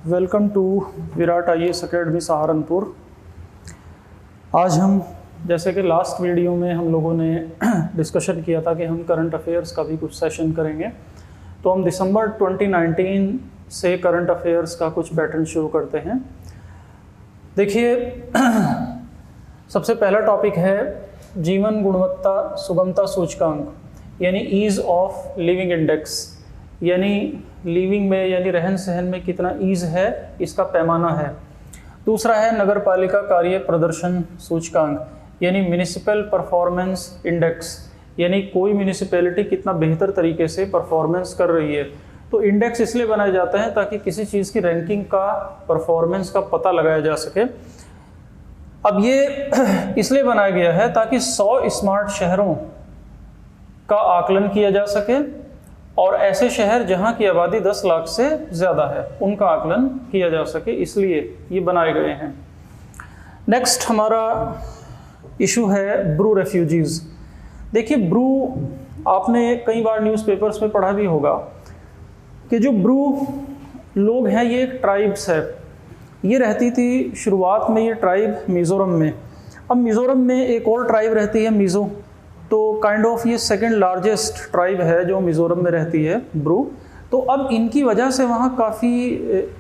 Welcome to Virat IAS academy Saharanpur. आज हम जैसे कि लास्ट वीडियो में हम लोगों ने डिस्कशन किया था कि हम करंट अफेयर्स का भी कुछ सेशन करेंगे, तो हम दिसंबर 2019 से करंट अफेयर्स का कुछ पैटर्न शुरू करते हैं। देखिए, सबसे पहला टॉपिक है जीवन गुणवत्ता सुगमता सूचकांक यानी ईज़ ऑफ लिविंग इंडेक्स, यानी लिविंग में यानी रहन सहन में कितना ईज़ है इसका पैमाना है। दूसरा है नगर पालिका कार्य प्रदर्शन सूचकांक यानी म्यूनिसिपल परफॉर्मेंस इंडेक्स, यानी कोई म्यूनिसिपैलिटी कितना बेहतर तरीके से परफॉर्मेंस कर रही है। तो इंडेक्स इसलिए बनाए जाते हैं ताकि किसी चीज़ की रैंकिंग का परफॉर्मेंस का पता लगाया जा सके। अब ये इसलिए बनाया गया है ताकि 100 स्मार्ट शहरों का आकलन किया जा सके और ऐसे शहर जहां की आबादी 10 लाख से ज़्यादा है उनका आकलन किया जा सके, इसलिए ये बनाए गए हैं। नेक्स्ट हमारा इशू है ब्रू रेफ्यूजीज़। देखिए, ब्रू आपने कई बार न्यूज़पेपर्स में पढ़ा भी होगा कि जो ब्रू लोग हैं ये एक ट्राइब्स है। ये रहती थी शुरुआत में ये ट्राइब मिज़ोरम में। अब मिज़ोरम में एक और ट्राइब रहती है मिज़ो, तो काइंड ऑफ ये सेकंड लार्जेस्ट ट्राइब है जो मिज़ोरम में रहती है ब्रू। तो अब इनकी वजह से वहाँ काफ़ी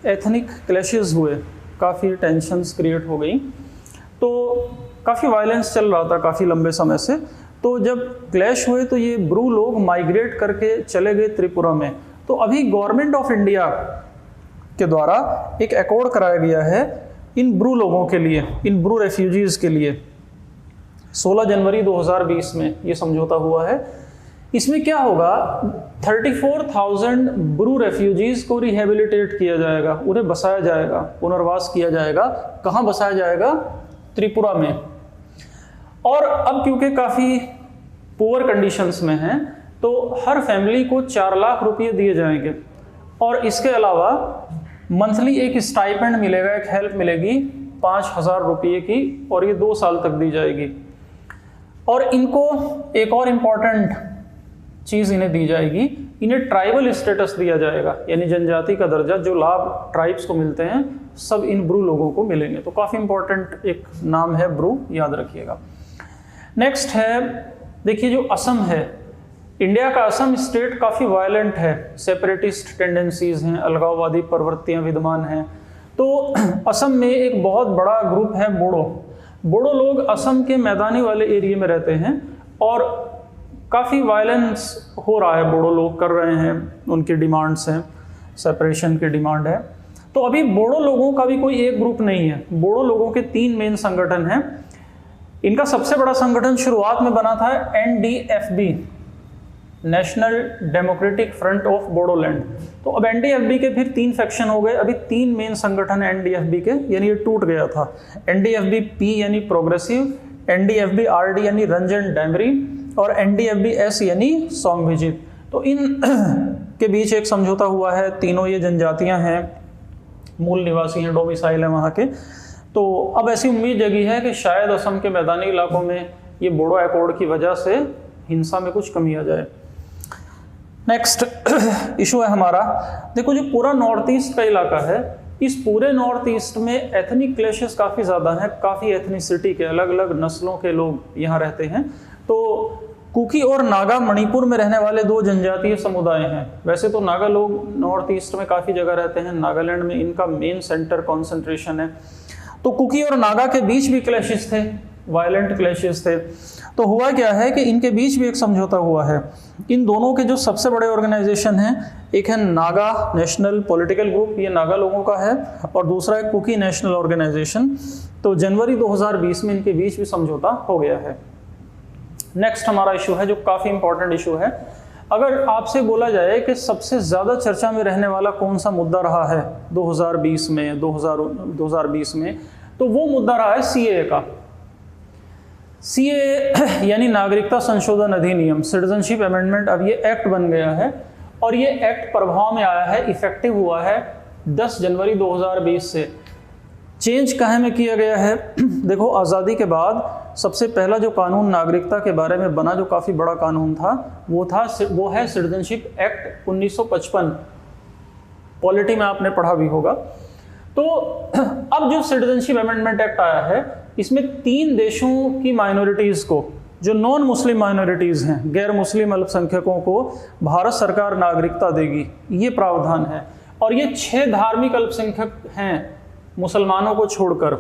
एथनिक क्लैशेस हुए, काफ़ी टेंशन्स क्रिएट हो गई, तो काफ़ी वायलेंस चल रहा था काफ़ी लंबे समय से। तो जब क्लैश हुए तो ये ब्रू लोग माइग्रेट करके चले गए त्रिपुरा में। तो अभी गवर्नमेंट ऑफ इंडिया के द्वारा एक अकॉर्ड कराया गया है इन ब्रू लोगों के लिए, इन ब्रू रेफ्यूजीज़ के लिए। 16 जनवरी 2020 में ये समझौता हुआ है। इसमें क्या होगा, 34,000 ब्रू रेफ्यूजीज़ को रिहेबिलिटेट किया जाएगा, उन्हें बसाया जाएगा, पुनर्वास किया जाएगा। कहाँ बसाया जाएगा? त्रिपुरा में। और अब क्योंकि काफ़ी पुअर कंडीशंस में हैं तो हर फैमिली को 4 लाख रुपये दिए जाएंगे और इसके अलावा मंथली एक स्टाइपेंड मिलेगा, एक हेल्प मिलेगी 5,000 रुपये की, और ये 2 साल तक दी जाएगी। और इनको एक और इम्पॉर्टेंट चीज़ इन्हें दी जाएगी, इन्हें ट्राइबल स्टेटस दिया जाएगा, यानी जनजाति का दर्जा। जो लाभ ट्राइब्स को मिलते हैं सब इन ब्रू लोगों को मिलेंगे। तो काफ़ी इम्पॉर्टेंट एक नाम है ब्रू, याद रखिएगा। नेक्स्ट है, देखिए जो असम है, इंडिया का असम स्टेट काफ़ी वायलेंट है, सेपरेटिस्ट टेंडेंसीज़ हैं, अलगाववादी प्रवृत्तियाँ विद्यमान हैं। तो असम में एक बहुत बड़ा ग्रुप है बोडो लोग असम के मैदानी वाले एरिया में रहते हैं और काफ़ी वायलेंस हो रहा है, बोडो लोग कर रहे हैं, उनकी डिमांड्स हैं, सेपरेशन की डिमांड है। तो अभी बोडो लोगों का भी कोई एक ग्रुप नहीं है। बोडो लोगों के 3 मेन संगठन हैं। इनका सबसे बड़ा संगठन शुरुआत में बना था NDFB, national democratic front of Bodoland. तो अब NDFB के फिर 3 फैक्शन हो गए। अभी 3 मेन संगठन है NDFB के, यानी ये टूट गया था। NDFB-P यानी प्रोग्रेसिव, NDFB-RD यानी रंजन डैमरी, और NDFB-S यानी सोंगभिजित। तो इन के बीच एक समझौता हुआ है। तीनों ये जनजातियां हैं, मूल निवासी हैं, डोमिसाइल है वहाँ के। तो अब ऐसी उम्मीद जगी है कि शायद असम के मैदानी इलाकों में ये बोडो अकॉर्ड की वजह से हिंसा में कुछ कमी आ जाए। नेक्स्ट इशू है हमारा, देखो जो पूरा नॉर्थ ईस्ट का इलाका है, इस पूरे नॉर्थ ईस्ट में एथनिक क्लैशेस काफ़ी ज़्यादा हैं। काफ़ी एथनिसिटी के अलग अलग नस्लों के लोग यहाँ रहते हैं। तो कुकी और नागा मणिपुर में रहने वाले 2 जनजातीय समुदाय हैं। वैसे तो नागा लोग नॉर्थ ईस्ट में काफ़ी जगह रहते हैं, नागालैंड में इनका मेन सेंटर कॉन्सेंट्रेशन है। तो कुकी और नागा के बीच भी क्लैशेस थे, वायलेंट क्लैशेस थे। तो हुआ क्या है कि इनके बीच भी एक समझौता हुआ है। इन दोनों के जो सबसे बड़े ऑर्गेनाइजेशन हैं, एक है नागा नेशनल पॉलिटिकल ग्रुप, ये नागा लोगों का है, और दूसरा है कुकी नेशनल ऑर्गेनाइजेशन। तो जनवरी 2020 में इनके बीच भी समझौता हो गया है। नेक्स्ट हमारा इशू है जो काफ़ी इंपॉर्टेंट इशू है। अगर आपसे बोला जाए कि सबसे ज़्यादा चर्चा में रहने वाला कौन सा मुद्दा रहा है 2020 में, 2020 में, तो वो मुद्दा रहा है CAA का। CAA यानी नागरिकता संशोधन अधिनियम, सिटीजनशिप अमेंडमेंट। अब ये एक्ट बन गया है और ये एक्ट प्रभाव में आया है, इफेक्टिव हुआ है 10 जनवरी 2020 से। चेंज कहाँ में किया गया है? देखो, आज़ादी के बाद सबसे पहला जो कानून नागरिकता के बारे में बना, जो काफ़ी बड़ा कानून था, वो है सिटीजनशिप एक्ट 1955। पॉलिटी में आपने पढ़ा भी होगा। तो अब जो सिटीजनशिप अमेंडमेंट एक्ट आया है, इसमें 3 देशों की माइनॉरिटीज़ को, जो नॉन मुस्लिम माइनॉरिटीज़ हैं, गैर मुस्लिम अल्पसंख्यकों को भारत सरकार नागरिकता देगी, ये प्रावधान है। और ये 6 धार्मिक अल्पसंख्यक हैं मुसलमानों को छोड़कर,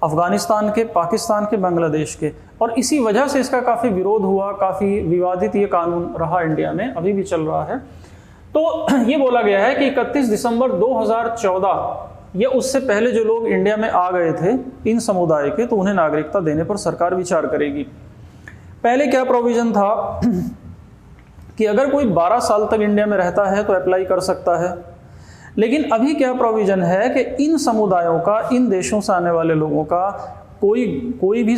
अफगानिस्तान के, पाकिस्तान के, बांग्लादेश के। और इसी वजह से इसका काफ़ी विरोध हुआ, काफ़ी विवादित ये कानून रहा इंडिया में, अभी भी चल रहा है। तो ये बोला गया है कि 31 दिसंबर 2014 या उससे पहले जो लोग इंडिया में आ गए थे इन समुदाय के, तो उन्हें नागरिकता देने पर सरकार विचार करेगी। पहले क्या प्रोविज़न था कि अगर कोई 12 साल तक इंडिया में रहता है तो अप्लाई कर सकता है, लेकिन अभी क्या प्रोविज़न है कि इन समुदायों का, इन देशों से आने वाले लोगों का कोई भी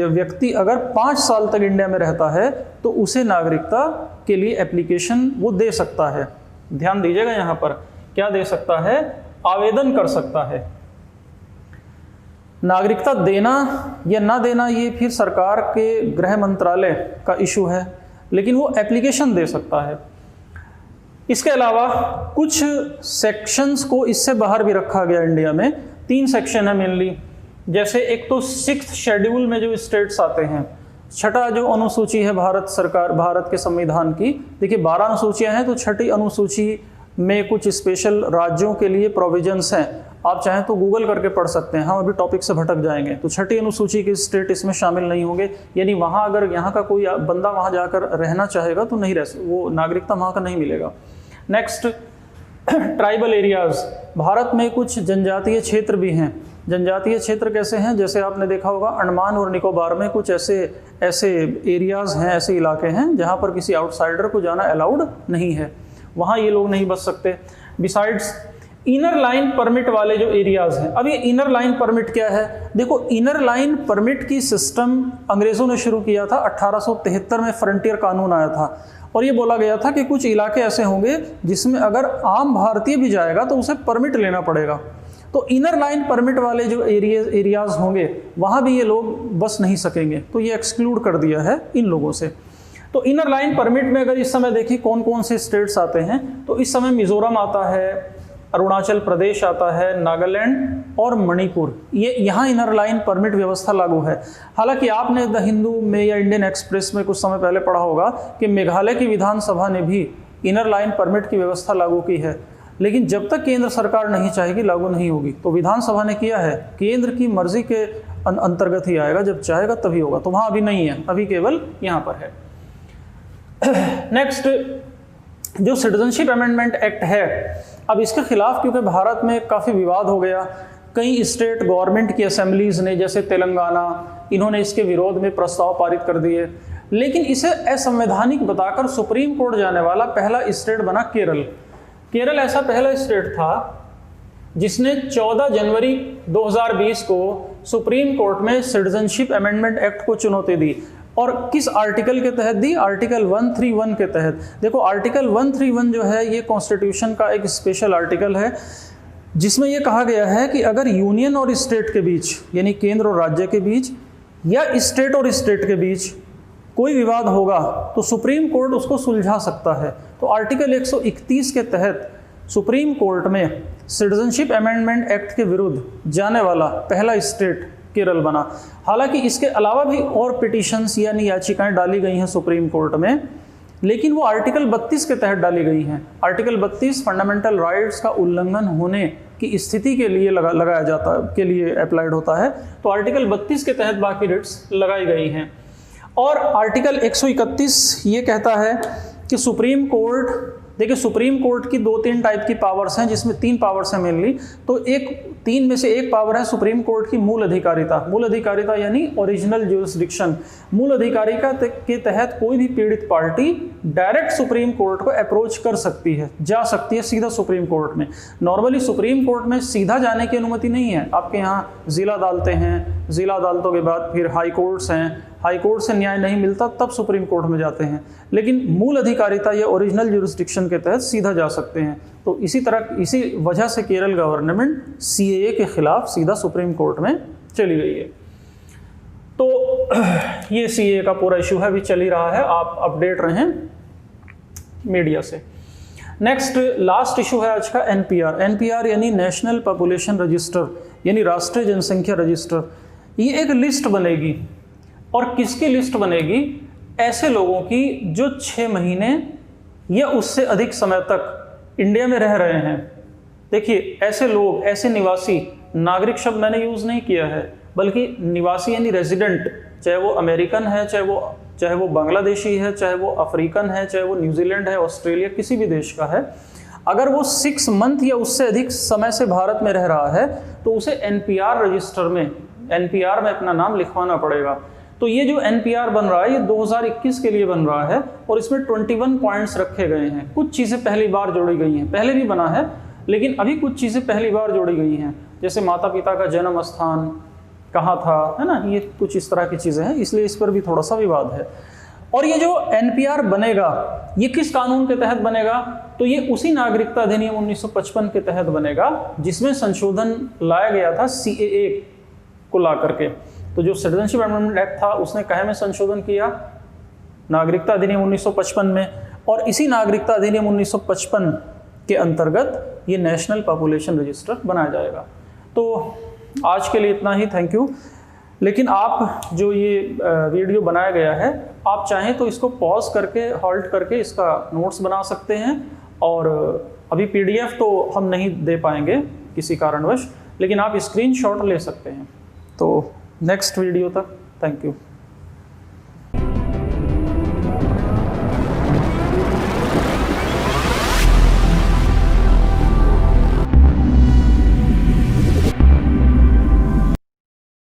व्यक्ति अगर 5 साल तक इंडिया में रहता है तो उसे नागरिकता के लिए एप्लीकेशन वो दे सकता है। ध्यान दीजिएगा, यहाँ पर क्या दे सकता है, आवेदन कर सकता है। नागरिकता देना या ना देना ये फिर सरकार के गृह मंत्रालय का इशू है, लेकिन वो एप्लीकेशन दे सकता है। इसके अलावा कुछ सेक्शंस को इससे बाहर भी रखा गया इंडिया में। 3 सेक्शन है मेनली, जैसे एक तो 6th शेड्यूल में जो स्टेट्स आते हैं, 6ठा जो अनुसूची है भारत के संविधान की, देखिए 12 अनुसूचियां हैं, तो 6ठी अनुसूची में कुछ स्पेशल राज्यों के लिए प्रोविजंस हैं। आप चाहें तो गूगल करके पढ़ सकते हैं, हम अभी टॉपिक से भटक जाएंगे। तो 6ठी अनुसूची के स्टेट इसमें शामिल नहीं होंगे, यानी वहाँ अगर यहाँ का कोई बंदा वहाँ जाकर रहना चाहेगा तो नहीं वो नागरिकता वहाँ का नहीं मिलेगा। नेक्स्ट, ट्राइबल एरियाज़, भारत में कुछ जनजातीय क्षेत्र भी हैं। जनजातीय क्षेत्र कैसे हैं, जैसे आपने देखा होगा अंडमान और निकोबार में कुछ ऐसे एरियाज़ हैं, ऐसे इलाके हैं जहाँ पर किसी आउटसाइडर को जाना अलाउड नहीं है, वहाँ ये लोग नहीं बच सकते। बिसाइड्स इनर लाइन परमिट वाले जो एरियाज़ हैं, अब ये इनर लाइन परमिट क्या है, देखो इनर लाइन परमिट की सिस्टम अंग्रेज़ों ने शुरू किया था। 1873 में फ्रंटियर कानून आया था और ये बोला गया था कि कुछ इलाके ऐसे होंगे जिसमें अगर आम भारतीय भी जाएगा तो उसे परमिट लेना पड़ेगा। तो इनर लाइन परमिट वाले जो एरियाज़ होंगे वहाँ भी ये लोग बस नहीं सकेंगे, तो ये एक्सक्लूड कर दिया है इन लोगों से। तो इनर लाइन परमिट में अगर इस समय देखिए कौन कौन से स्टेट्स आते हैं, तो इस समय मिज़ोरम आता है, अरुणाचल प्रदेश आता है, नागालैंड और मणिपुर, ये यहाँ इनर लाइन परमिट व्यवस्था लागू है। हालांकि आपने द हिंदू में या इंडियन एक्सप्रेस में कुछ समय पहले पढ़ा होगा कि मेघालय की विधानसभा ने भी इनर लाइन परमिट की व्यवस्था लागू की है, लेकिन जब तक केंद्र सरकार नहीं चाहेगी लागू नहीं होगी। तो विधानसभा ने किया है, केंद्र की मर्जी के अंतर्गत ही आएगा, जब चाहेगा तभी होगा। तो वहाँ अभी नहीं है, अभी केवल यहाँ पर है। नेक्स्ट, जो सिटीजनशिप अमेंडमेंट एक्ट है, अब इसके खिलाफ क्योंकि भारत में काफ़ी विवाद हो गया, कई स्टेट गवर्नमेंट की असेंबलीज़ ने, जैसे तेलंगाना, इन्होंने इसके विरोध में प्रस्ताव पारित कर दिए, लेकिन इसे असंवैधानिक बताकर सुप्रीम कोर्ट जाने वाला पहला स्टेट बना केरल। केरल ऐसा पहला स्टेट था जिसने 14 जनवरी 2020 को सुप्रीम कोर्ट में सिटीजनशिप अमेंडमेंट एक्ट को चुनौती दी। और किस आर्टिकल के तहत दी, आर्टिकल 131 के तहत। देखो आर्टिकल 131 जो है ये कॉन्स्टिट्यूशन का एक स्पेशल आर्टिकल है, जिसमें ये कहा गया है कि अगर यूनियन और स्टेट के बीच, यानी केंद्र और राज्य के बीच या स्टेट और स्टेट के बीच कोई विवाद होगा तो सुप्रीम कोर्ट उसको सुलझा सकता है। तो आर्टिकल 131 के तहत सुप्रीम कोर्ट में सिटीजनशिप अमेंडमेंट एक्ट के विरुद्ध जाने वाला पहला स्टेट केरल बना। हालांकि इसके अलावा भी और पिटीशंस यानी याचिकाएं डाली गई हैं सुप्रीम कोर्ट में, लेकिन वो आर्टिकल 32 के तहत डाली गई हैं। आर्टिकल 32 फंडामेंटल राइट्स का उल्लंघन होने की स्थिति के लिए लगाया जाता है, के लिए अप्लाइड होता है। तो आर्टिकल 32 के तहत बाकी रिट्स लगाई गई हैं। और आर्टिकल 131 ये कहता है कि सुप्रीम कोर्ट, देखिए सुप्रीम कोर्ट की 2-3 टाइप की पावर्स हैं, जिसमें 3 पावर्स हैं मेनली। तो 3 में से एक पावर है सुप्रीम कोर्ट की मूल अधिकारिता। मूल अधिकारिता यानी ओरिजिनल ज्यूरिसडिक्शन। मूल अधिकारिता के तहत कोई भी पीड़ित पार्टी डायरेक्ट सुप्रीम कोर्ट को अप्रोच कर सकती है, जा सकती है सीधा सुप्रीम कोर्ट में। नॉर्मली सुप्रीम कोर्ट में सीधा जाने की अनुमति नहीं है। आपके यहाँ जिला अदालतें हैं, जिला अदालतों के बाद फिर हाई कोर्ट्स हैं, हाई कोर्ट से न्याय नहीं मिलता तब सुप्रीम कोर्ट में जाते हैं, लेकिन मूल अधिकारिता या ओरिजिनल ज्यूरिसडिक्शन के तहत सीधा जा सकते हैं। तो इसी वजह से केरल गवर्नमेंट सीएए के खिलाफ सीधा सुप्रीम कोर्ट में चली गई है। तो ये सीएए का पूरा इशू है, अभी चल ही रहा है, आप अपडेट रहें मीडिया से। नेक्स्ट लास्ट इशू है आज का एनपीआर। एनपीआर यानी नेशनल पॉपुलेशन रजिस्टर, यानी राष्ट्रीय जनसंख्या रजिस्टर। ये एक लिस्ट बनेगी, और किसकी लिस्ट बनेगी? ऐसे लोगों की जो 6 महीने या उससे अधिक समय तक इंडिया में रह रहे हैं। देखिए, ऐसे लोग, ऐसे निवासी, नागरिक शब्द मैंने यूज़ नहीं किया है, बल्कि निवासी यानी रेजिडेंट, चाहे वो अमेरिकन है, चाहे वो बांग्लादेशी है, चाहे वो अफ्रीकन है, चाहे वो न्यूजीलैंड है, ऑस्ट्रेलिया, किसी भी देश का है, अगर वो 6 मंथ या उससे अधिक समय से भारत में रह रहा है तो उसे एनपीआर रजिस्टर में, एनपीआर में अपना नाम लिखवाना पड़ेगा। तो ये जो एनपीआर बन रहा है ये 2021 के लिए बन रहा है, और इसमें 21 पॉइंट्स रखे गए हैं। कुछ चीज़ें पहली बार जोड़ी गई हैं, पहले भी बना है लेकिन अभी कुछ चीज़ें पहली बार जोड़ी गई हैं, जैसे माता पिता का जन्म स्थान कहाँ था, है ना, ये कुछ इस तरह की चीज़ें हैं, इसलिए इस पर भी थोड़ा सा विवाद है। और ये जो एनपीआर बनेगा ये किस कानून के तहत बनेगा? तो ये उसी नागरिकता अधिनियम 1955 के तहत बनेगा जिसमें संशोधन लाया गया था सीएए को ला करके। तो जो सिटीजनशिप अमेंडमेंट एक्ट था उसने कहे में संशोधन किया? नागरिकता अधिनियम 1955 में, और इसी नागरिकता अधिनियम 1955 के अंतर्गत ये नेशनल पॉपुलेशन रजिस्टर बनाया जाएगा। तो आज के लिए इतना ही, थैंक यू। लेकिन आप जो ये वीडियो बनाया गया है, आप चाहें तो इसको पॉज करके, हॉल्ट करके इसका नोट्स बना सकते हैं, और अभी पीडीएफ तो हम नहीं दे पाएंगे किसी कारणवश, लेकिन आप स्क्रीनशॉट ले सकते हैं। तो नेक्स्ट वीडियो तक थैंक यू।